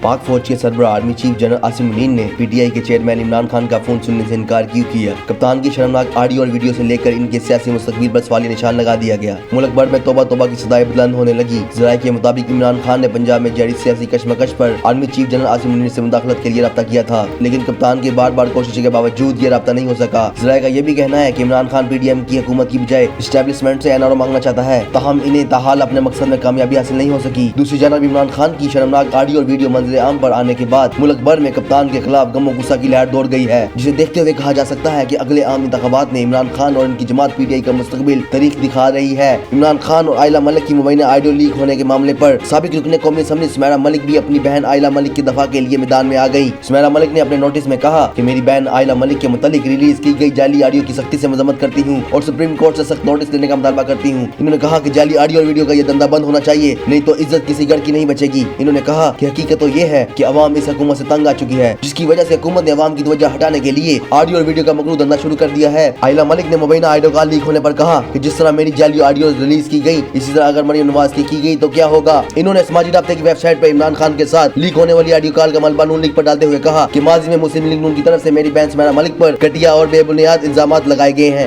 पाक फौज के सरबराह army chief general Asim Munir ने पीटीआई के चेयरमैन इमरान खान का फोन सुनने से इनकार क्यों किया। कप्तान की शर्मनाक ऑडियो और वीडियो से लेकर इनके सियासी मुस्तकबिल पर सवालिया निशान लगा दिया गया। मुल्क भर में तौबा तौबा की सदाएं बुलंद होने लगी। ज़राए के मुताबिक इमरान खान ने पंजाब में जारी सियासी कशमकश पर army chief general Asim Munir से मुदाखलत के लिए राब्ता किया था, लेकिन कप्तान की बार बार कोशिशों के बावजूद ये राब्ता नहीं हो सका। ज़राए का ये भी कहना है कि इमरान खान पीडीएम की हुकूमत की बजाय एस्टेब्लिशमेंट से एनआरओ मांगना चाहता है, ताहम इन्हें ताहाल अपने मकसद में कामयाबी हासिल नहीं हो सकी। दूसरी जानब इमरान खान की शर्मनाक ऑडियो और वीडियो मंजर आम पर आने के बाद मुल्क भर में कप्तान के खिलाफ गम और गुस्सा की लहर दौड़ गई है, जिसे देखते हुए कहा जा सकता है कि अगले आम इंतखाबात में इमरान खान और इनकी जमात पीटीआई का मुस्तकबिल तारीख दिखा रही है। इमरान खान और आयला मलिक की मुबैना ऑडियो लीक होने के मामले पर साबिक रुकने कौमी असम्बली सुमैरा मलिक भी अपनी बहन आयला मलिक की दफा के लिए मैदान में आ गई। सुमैरा मलिक ने अपने नोटिस में कहा कि मेरी बहन आयला मलिक के मुतालिक रिलीज की गई जाली ऑडियो की सख्ती से मजम्मत करती हूँ और सुप्रीम कोर्ट से सख्त नोटिस लेने का मुतालबा करती हूँ। इन्होंने कहा कि जाली ऑडियो और वीडियो का ये धंधा बंद होना चाहिए, नहीं तो इज्जत किसी घर की नहीं बचेगी। इन्होंने कहा कि हकीकत तो ये है कि अवाम इस हुकूमत से तंग आ चुकी है, जिसकी वजह से हुकूमत ने अवाम की तवज्जो हटाने के लिए ऑडियो और वीडियो का मकरू धंधा शुरू कर दिया है। आयला मलिक ने मुबैना ऑडियो कॉल लीक होने पर कहा कि जिस तरह मेरी जाली ऑडियो रिलीज की गई, इसी तरह अगर मरियम नवाज की गई तो क्या होगा। इन्होंने समाजी राब्ते की वेबसाइट पर इमरान खान के साथ लीक होने वाली ऑडियो कॉल का मलबा नून लीग पर डालते हुए कहा कि माजी में मुस्लिम लीग नून की तरफ से मेरी बहन सुमैरा मलिक पर घटिया और बेबुनियाद इल्जामात लगाए गए हैं।